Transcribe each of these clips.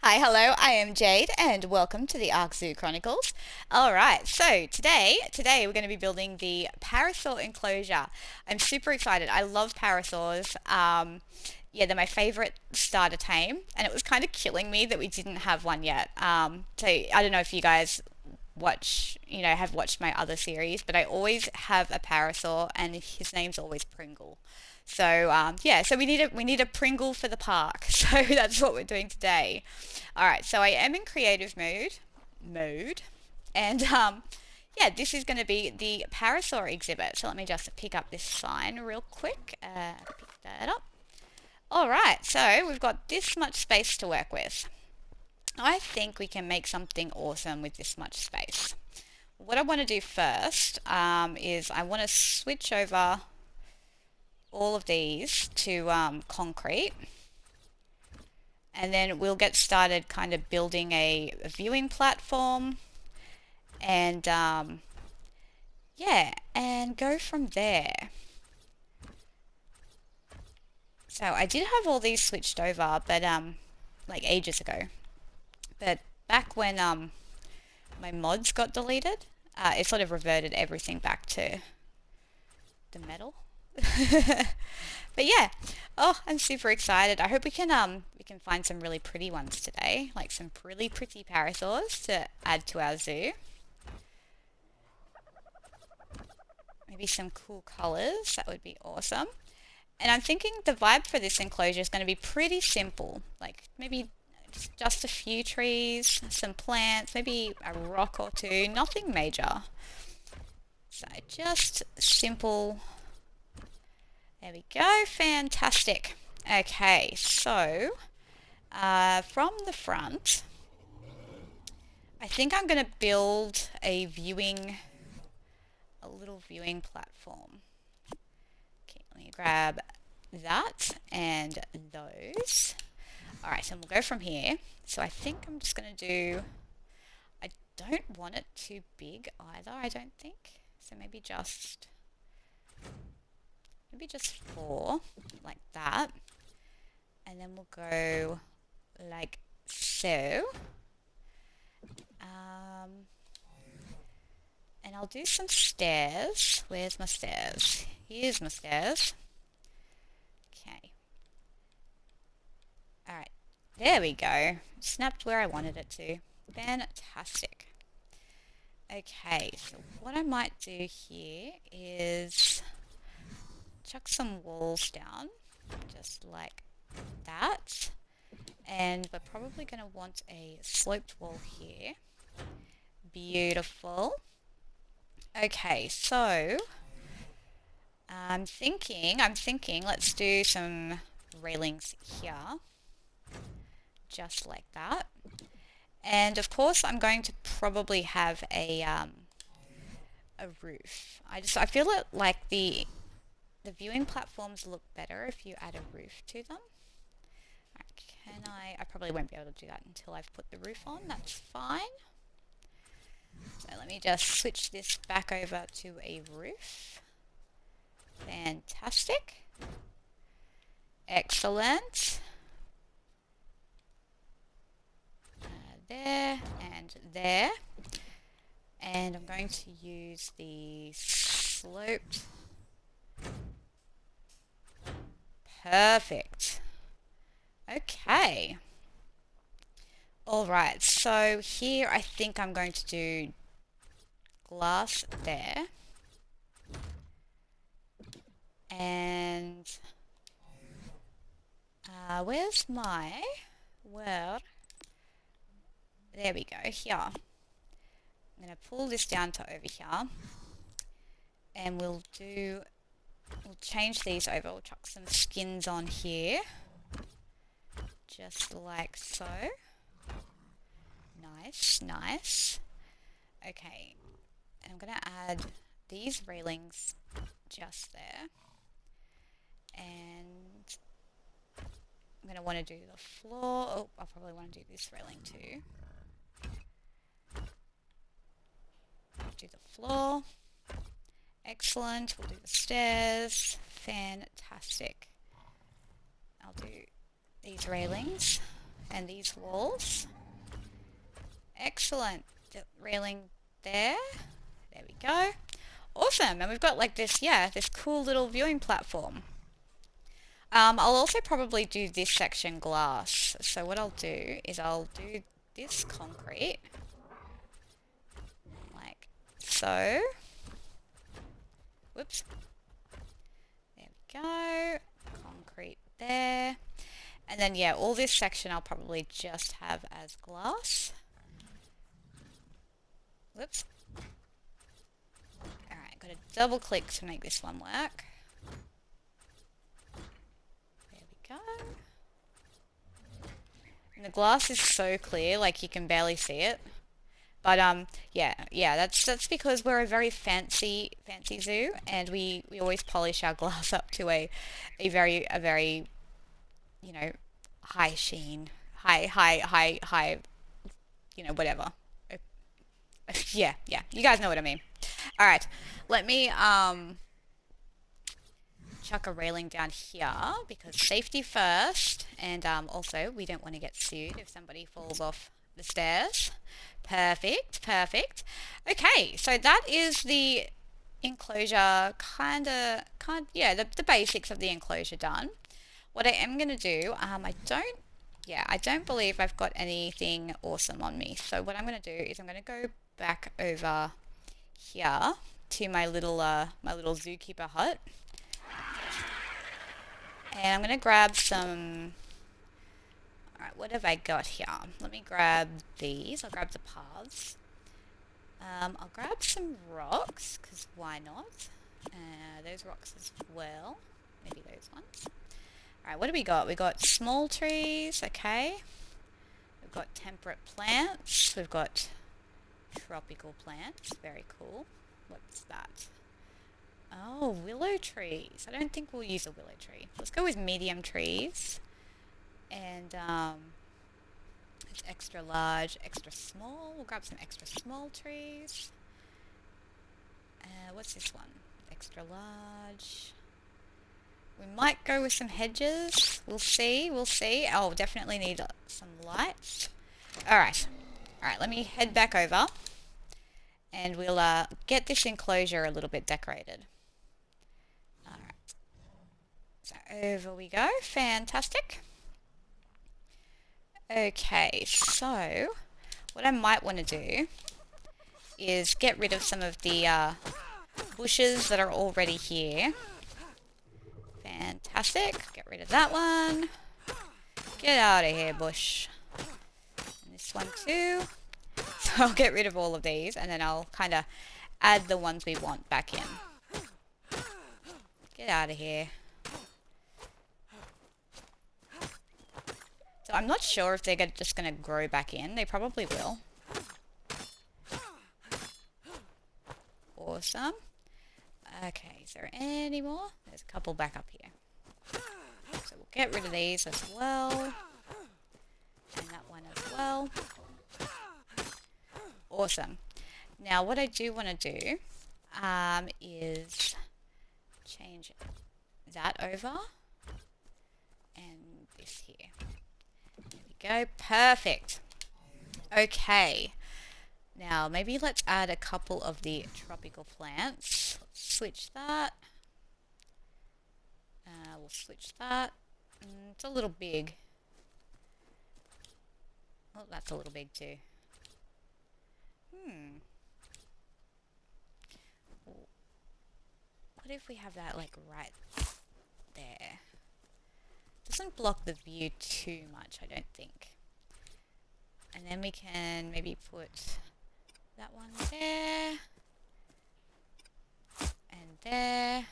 Hi, hello, I am Jade and welcome to the Ark Zoo Chronicles. Alright, so today we're going to be building the Parasaur enclosure. I'm super excited. I love Parasaurs. Yeah, they're my favorite starter tame, and it was kind of killing me that we didn't have one yet. So I don't know if you guys have watched my other series, but I always have a Parasaur and his name's always Pringle. So yeah, so we need a Pringle for the park. So that's what we're doing today. All right, so I am in creative mode, and yeah, this is going to be the Parasaur exhibit. So let me just pick up this sign real quick. Pick that up. All right, so we've got this much space to work with. I think we can make something awesome with this much space. What I want to do first is I want to switch over all of these to concrete, and then we'll get started kind of building a viewing platform and yeah, and go from there. So I did have all these switched over, but like ages ago. But back when my mods got deleted, it sort of reverted everything back to the metal. But yeah, oh, I'm super excited. I hope we can find some really pretty ones today, like some really pretty parasaurs to add to our zoo. Maybe some cool colors, that would be awesome. And I'm thinking the vibe for this enclosure is going to be pretty simple, like maybe just a few trees, some plants, maybe a rock or two, nothing major. So just simple. There we go, fantastic. Okay, so from the front, I think I'm going to build a little viewing platform. Okay, let me grab that and those. Alright, so we'll go from here. So I think I'm just going to do, I don't want it too big either, I don't think. So maybe just four, like that. And then we'll go like so. And I'll do some stairs. Where's my stairs? Here's my stairs. Okay. Alright, there we go. Snapped where I wanted it to. Fantastic. Okay, so what I might do here is chuck some walls down, just like that. And we're probably going to want a sloped wall here. Beautiful. Okay, so I'm thinking, let's do some railings here, just like that. And of course, I'm going to probably have a roof. I feel it like the viewing platforms look better if you add a roof to them. Right, I probably won't be able to do that until I've put the roof on. That's fine. So let me just switch this back over to a roof. Fantastic. Excellent. There and there. And I'm going to use the sloped. Perfect. Okay. Alright, so here I think I'm going to do glass there. And where's my word? There we go, here. I'm going to pull this down to over here. And we'll change these over. We'll chuck some skins on here. Just like so. Nice, nice. Okay, and I'm going to add these railings just there. And I'm going to want to do the floor. Oh, I'll probably want to do this railing too. Do the floor. Excellent. We'll do the stairs. Fantastic. I'll do these railings. And these walls. Excellent. The railing there. There we go. Awesome. And we've got like this, yeah, this cool little viewing platform. I'll also probably do this section glass. So what I'll do is I'll do this concrete. Like so. Whoops. There we go. Concrete there. And then, yeah, all this section I'll probably just have as glass. Whoops. Alright, got to double click to make this one work. There we go. And the glass is so clear, like you can barely see it. But yeah, that's because we're a very fancy zoo, and we always polish our glass up to a very you know, high sheen, high, you know, whatever. Yeah, you guys know what I mean. All right, let me chuck a railing down here because safety first, and also we don't want to get sued if somebody falls off the stairs. Perfect. Okay, so that is the enclosure, yeah, the basics of the enclosure done. What I am going to do, I don't believe I've got anything awesome on me. So what I'm going to do is I'm going to go back over here to my little zookeeper hut. And I'm going to grab some... Alright, what have I got here? Let me grab these. I'll grab the paths. I'll grab some rocks, because why not? Those rocks as well. Maybe those ones. Alright, what do we got? We got small trees, okay. We've got temperate plants. We've got tropical plants. Very cool. What's that? Oh, willow trees. I don't think we'll use a willow tree. Let's go with medium trees. And it's extra large, extra small. We'll grab some extra small trees. What's this one? Extra large. We might go with some hedges. We'll see. Oh, definitely need some lights. Alright, let me head back over. And we'll get this enclosure a little bit decorated. Alright. So over we go. Fantastic. Okay, so what I might want to do is get rid of some of the bushes that are already here. Fantastic. Get rid of that one. Get out of here, bush. And this one too. So I'll get rid of all of these, and then I'll kind of add the ones we want back in. Get out of here. So I'm not sure if they're just going to grow back in. They probably will. Awesome. Okay, is there any more? There's a couple back up here. So we'll get rid of these as well. And that one as well. Awesome. Now what I do want to do is change that over. And this here. Go. Perfect. Okay. Now, maybe let's add a couple of the tropical plants. Let's switch that. We'll switch that. It's a little big. Oh, that's a little big too. What if we have that like right there? Doesn't block the view too much, I don't think. And then we can maybe put that one there and there.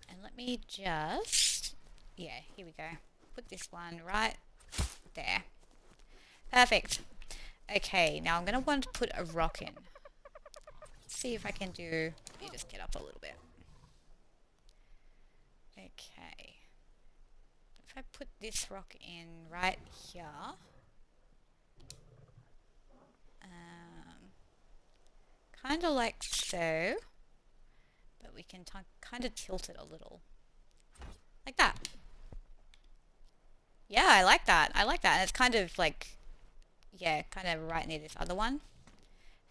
And let me just, yeah, here we go. Put this one right there. Perfect. Okay, now I'm going to want to put a rock in. Let's see if I can do, let me just get up a little bit. Okay. If I put this rock in right here, kind of like so, but we can kind of tilt it a little, like that. Yeah, I like that. I like that. And it's kind of like, yeah, kind of right near this other one.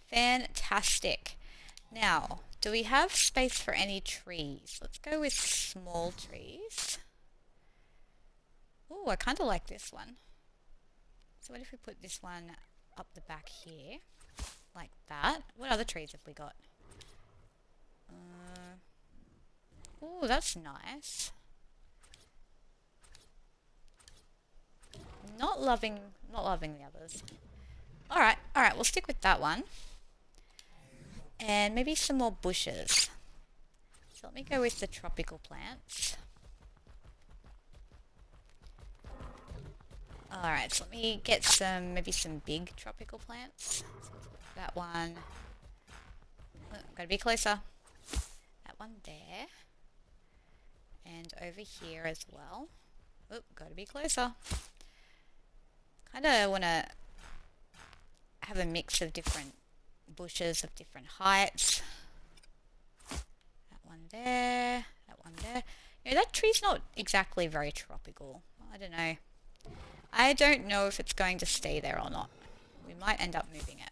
Fantastic. Now, do we have space for any trees? Let's go with small trees. Oh, I kind of like this one. So what if we put this one up the back here, like that? What other trees have we got? Oh, that's nice. Not loving the others. Alright, we'll stick with that one. And maybe some more bushes. So let me go with the tropical plants. Alright, so let me get maybe some big tropical plants. So let's put that one. Oh, gotta be closer. That one there. And over here as well. Oh, gotta be closer. Kinda wanna have a mix of different bushes of different heights. That one there, that one there. You know, that tree's not exactly very tropical. I don't know. I don't know if it's going to stay there or not. We might end up moving it.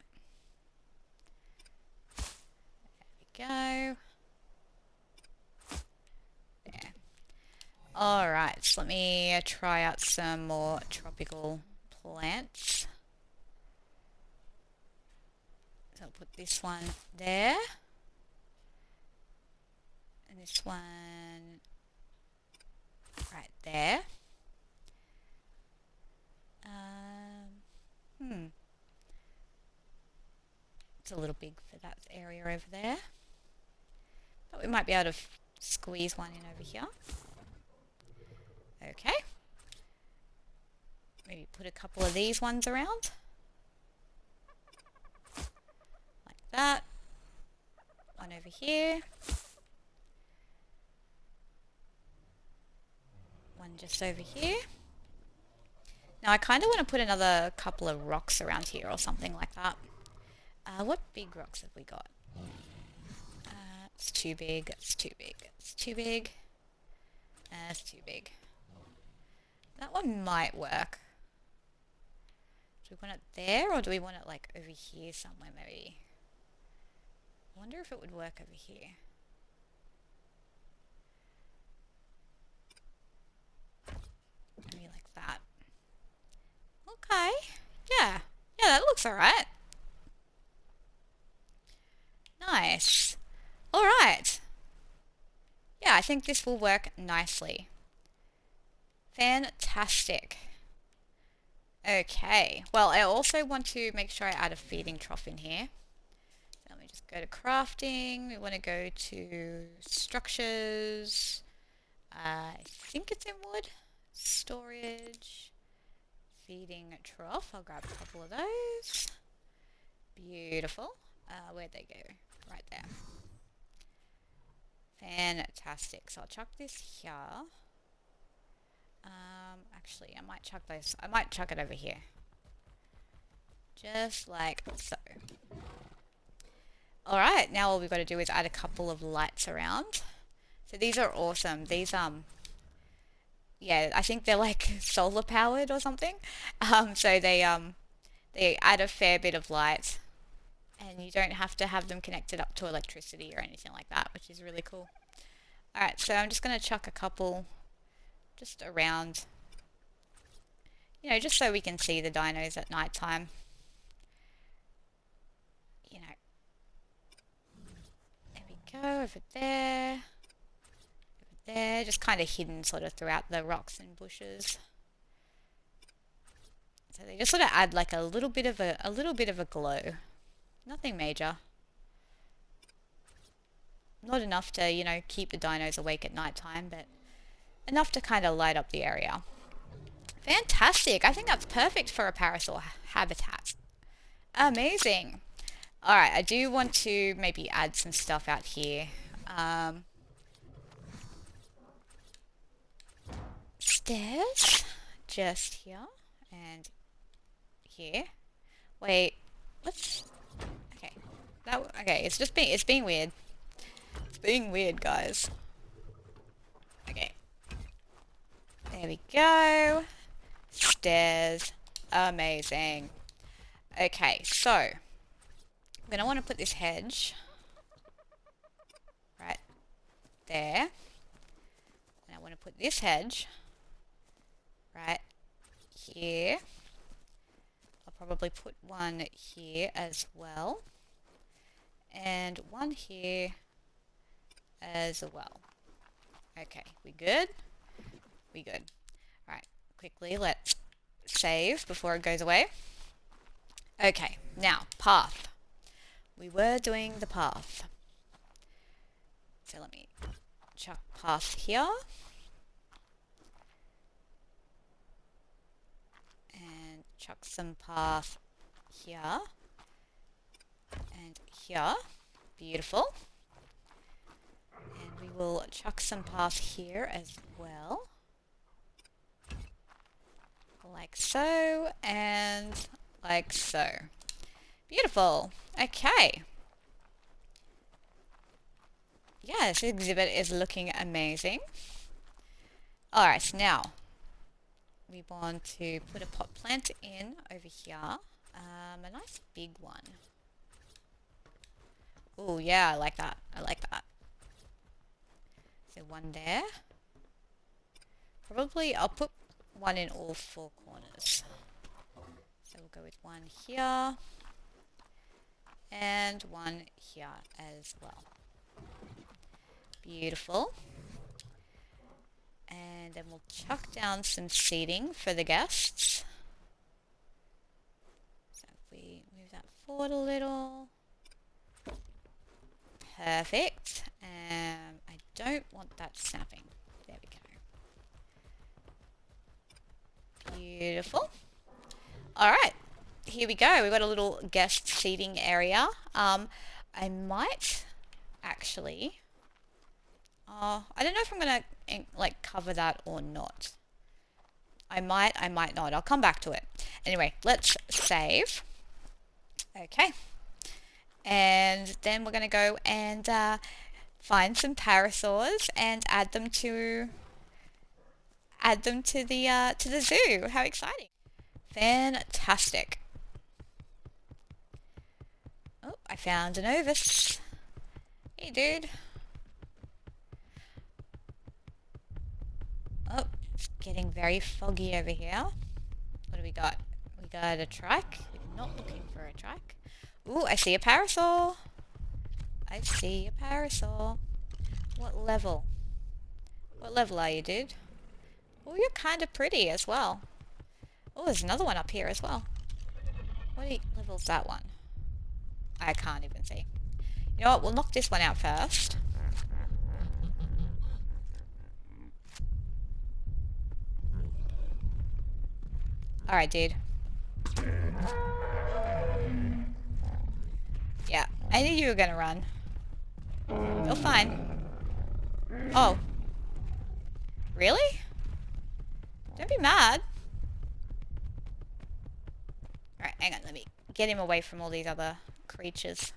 There we go. There. Alright, so let me try out some more tropical plants. So I'll put this one there. And this one right there. It's a little big for that area over there. But we might be able to squeeze one in over here. Okay. Maybe put a couple of these ones around. Like that. One over here. One just over here. Now I kind of want to put another couple of rocks around here or something like that. What big rocks have we got? It's too big, it's too big, it's too big. It's too big. That one might work. Do we want it there or do we want it like over here somewhere maybe? I wonder if it would work over here. Maybe like that. Okay. Yeah. Yeah, that looks alright. Nice. Alright. Yeah, I think this will work nicely. Fantastic. Okay. Well, I also want to make sure I add a feeding trough in here. So let me just go to crafting. We want to go to structures. I think it's in wood. Storage. Feeding trough. I'll grab a couple of those. Beautiful. Where'd they go? Right there. Fantastic. So I'll chuck this here. Actually, I might chuck those. I might chuck it over here. Just like so. Alright, now all we've got to do is add a couple of lights around. So these are awesome. These, yeah, I think they're like solar powered or something. So they add a fair bit of light. And you don't have to have them connected up to electricity or anything like that, which is really cool. Alright, so I'm just going to chuck a couple just around, you know, just so we can see the dinos at night time. You know, there we go, over there, just kind of hidden sort of throughout the rocks and bushes. So they just sort of add like a little bit of a glow. Nothing major. Not enough to, you know, keep the dinos awake at night time, but enough to kind of light up the area. Fantastic! I think that's perfect for a parasaur habitat. Amazing! Alright, I do want to maybe add some stuff out here. Stairs. Just here. And here. Wait. Let's... Okay. Okay, it's being weird. It's being weird, guys. Okay. There we go. stairs. Amazing. Okay, so I'm going to want to put this hedge right there. And I want to put this hedge right here. I'll probably put one here as well. And one here as well. Okay, we good? We good. Alright, quickly let's save before it goes away. Okay, now, path. We were doing the path. So let me chuck path here. And chuck some path here. And here. Beautiful. And we will chuck some path here as well. Like so, and like so. Beautiful. Okay. Yeah, this exhibit is looking amazing. Alright, now we want to put a pot plant in over here. A nice big one. Oh yeah, I like that. I like that. So one there. Probably I'll put one in all four corners. So we'll go with one here and one here as well. Beautiful. And then we'll chuck down some seating for the guests. So if we move that forward a little. Perfect. I don't want that snapping. There we go. Beautiful. Alright, here we go. We've got a little guest seating area. I might actually... I don't know if I'm going to like cover that or not. I might not. I'll come back to it. Anyway, let's save. Okay. And then we're going to go and find some parasaurs and add them to the zoo. How exciting. Fantastic. Oh, I found an Ovis. Hey, dude. Oh, it's getting very foggy over here. What do we got? We got a trike. We're not looking for a trike. Ooh, I see a parasaur. I see a parasaur. What level? What level are you, dude? Oh, you're kind of pretty as well. Oh, there's another one up here as well. What level's that one? I can't even see. You know what? We'll knock this one out first. Alright, dude. Yeah, I knew you were gonna run. You're fine. Oh. Really? Don't be mad. Alright, hang on, let me get him away from all these other creatures.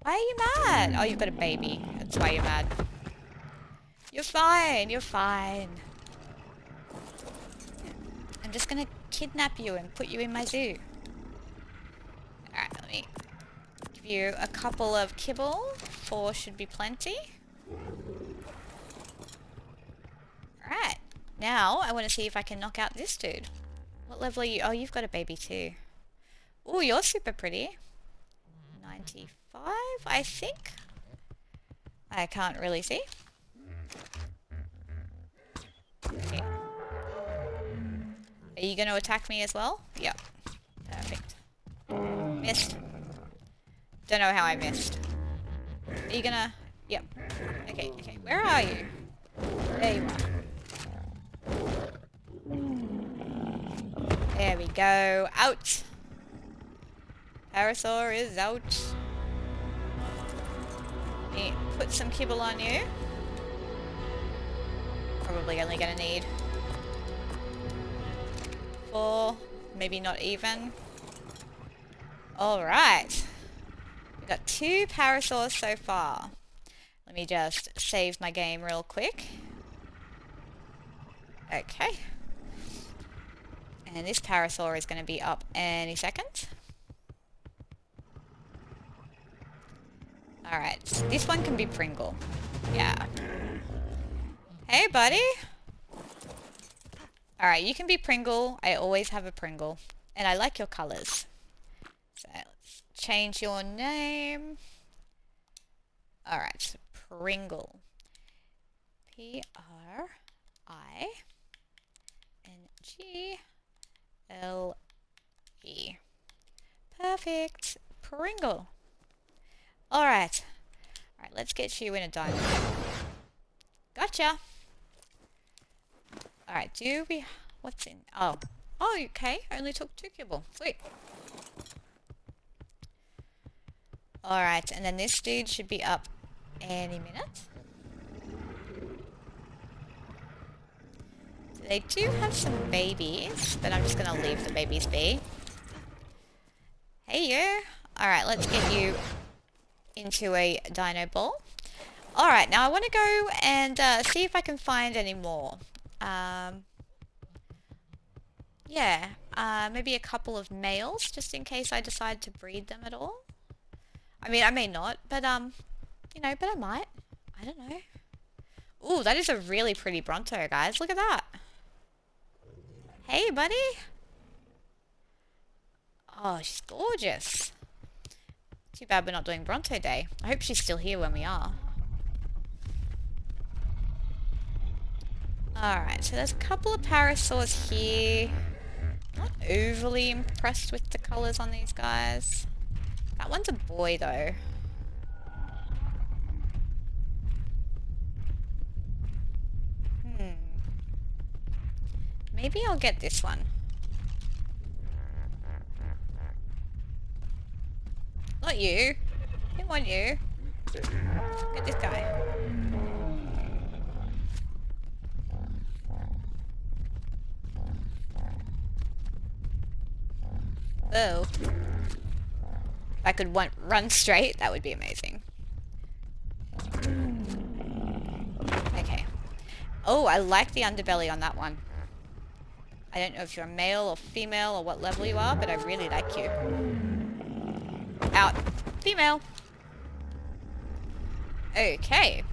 Why are you mad? Oh, you've got a baby. That's why you're mad. You're fine, you're fine. I'm just gonna kidnap you and put you in my zoo. Alright, let me give you a couple of kibble. 4 should be plenty. Alright, now I want to see if I can knock out this dude. What level are you? Oh, you've got a baby too. Oh, you're super pretty. 95, I think? I can't really see. Okay. Are you going to attack me as well? Yep. Perfect. Missed. Don't know how I missed. Are you gonna... Yep. Okay, okay. Where are you? There you are. There we go. Out! Parasaur is out. Let me put some kibble on you. Probably only gonna need 4, maybe not even. Alright. We've got 2 parasaurs so far. Let me just save my game real quick. Okay. And this Parasaur is going to be up any second. Alright, so this one can be Pringle. Yeah. Hey, buddy! Alright, you can be Pringle. I always have a Pringle. And I like your colors. So let's change your name. Alright, so Pringle. Pringle. Perfect. Pringle. Alright. Alright, let's get you in a diamond. Gotcha. Alright, do we... What's in... Oh. Oh, okay. Only took 2 kibble. Sweet. Alright, and then this dude should be up any minute. So they do have some babies, but I'm just going to leave the babies be. Hey, you. Alright, let's get you into a dino ball. Alright, now I want to go and see if I can find any more. Yeah, maybe a couple of males, just in case I decide to breed them at all. I mean, I may not, but, you know, but I might. I don't know. Ooh, that is a really pretty Bronto, guys. Look at that. Hey, buddy. Oh, she's gorgeous. Too bad we're not doing Bronto Day. I hope she's still here when we are. Alright, so there's a couple of Parasaurs here. Not overly impressed with the colours on these guys. That one's a boy, though. Maybe I'll get this one. Not you. I didn't want you. Get this guy. Oh. If I could run straight, that would be amazing. Okay. Oh, I like the underbelly on that one. I don't know if you're a male or female or what level you are, but I really like you. Out. Female. Okay.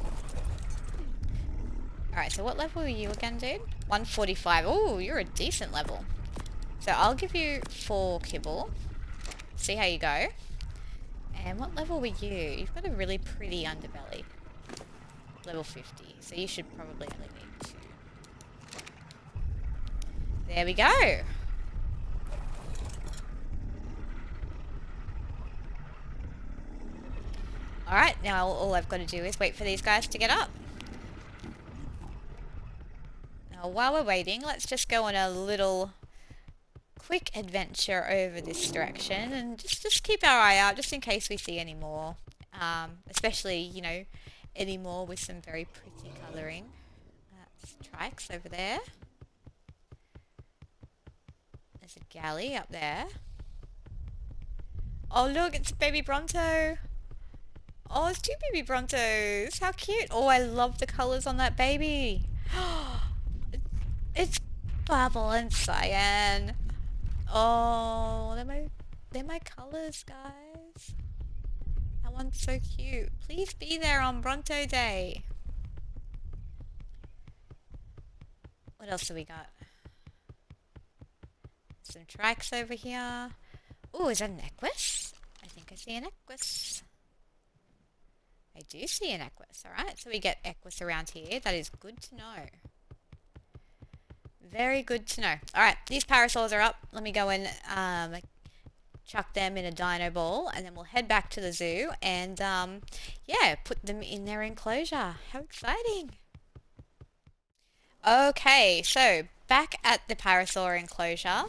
Alright, so what level are you again, dude? 145. Oh, you're a decent level. So I'll give you 4 kibble. See how you go. And what level were you? You've got a really pretty underbelly. Level 50. So you should probably only need 2. There we go. Alright, now all I've got to do is wait for these guys to get up. Now while we're waiting, let's just go on a little quick adventure over this direction and just keep our eye out just in case we see any more. Especially, you know, any more with some very pretty colouring. That's Trikes over there. There's a galley up there. Oh look, it's a baby Bronto. Oh, it's 2 baby Brontos. How cute. Oh, I love the colours on that baby. It's purple and cyan. Oh, they're my colours, guys. That one's so cute. Please be there on Bronto Day. What else have we got? Some trikes over here. Oh, is that an Equus? I think I see an Equus. I do see an Equus. Alright, so we get Equus around here. That is good to know. Very good to know. Alright, these Parasaurs are up. Let me go and chuck them in a dino ball, and then we'll head back to the zoo and, yeah, put them in their enclosure. How exciting! Okay, so back at the Parasaur enclosure.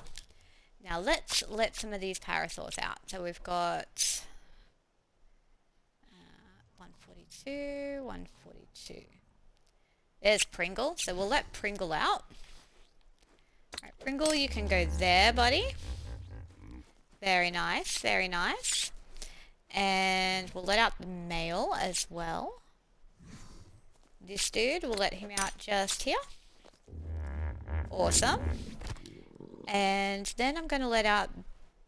Now let's let some of these Parasaurs out. So we've got 142, 142. There's Pringle, so we'll let Pringle out. Alright, Pringle, you can go there, buddy. Very nice, very nice. And we'll let out the male as well. This dude, we'll let him out just here. Awesome. And then I'm going to let out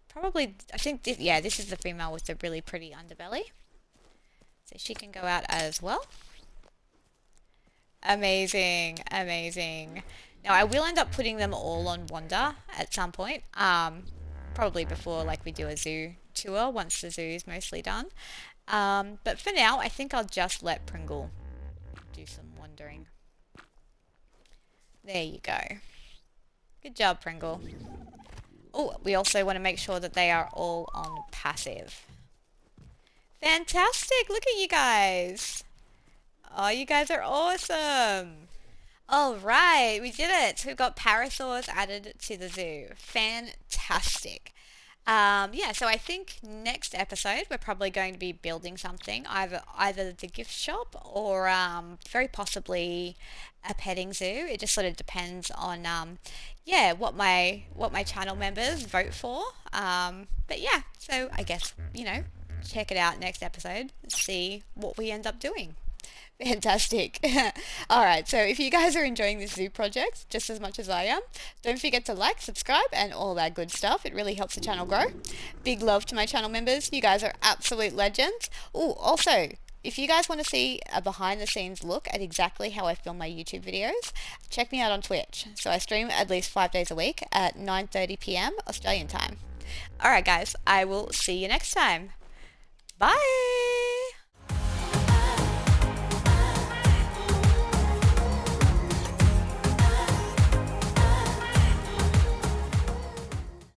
probably, I think, yeah, this is the female with the really pretty underbelly. So she can go out as well. Amazing, amazing. Now I will end up putting them all on Wander at some point. Probably before like we do a zoo tour once the zoo is mostly done. But for now, I think I'll just let Pringle do some wandering. There you go. Good job, Pringle. Oh, we also want to make sure that they are all on passive. Fantastic! Look at you guys! Oh, you guys are awesome! All right, we did it. So we've got parasaurs added to the zoo. Fantastic. Yeah, so I think next episode we're probably going to be building something, either the gift shop or very possibly a petting zoo. It just sort of depends on yeah, what my channel members vote for. But yeah, so I guess, check it out next episode, see what we end up doing. Fantastic. All right, so if you guys are enjoying this zoo project just as much as I am, don't forget to like, subscribe, and all that good stuff. It really helps the channel grow. Big love to my channel members. You guys are absolute legends. Oh, also, if you guys want to see a behind the scenes look at exactly how I film my YouTube videos, check me out on Twitch. So I stream at least 5 days a week at 9:30 p.m. Australian time. All right, guys, I will see you next time. Bye.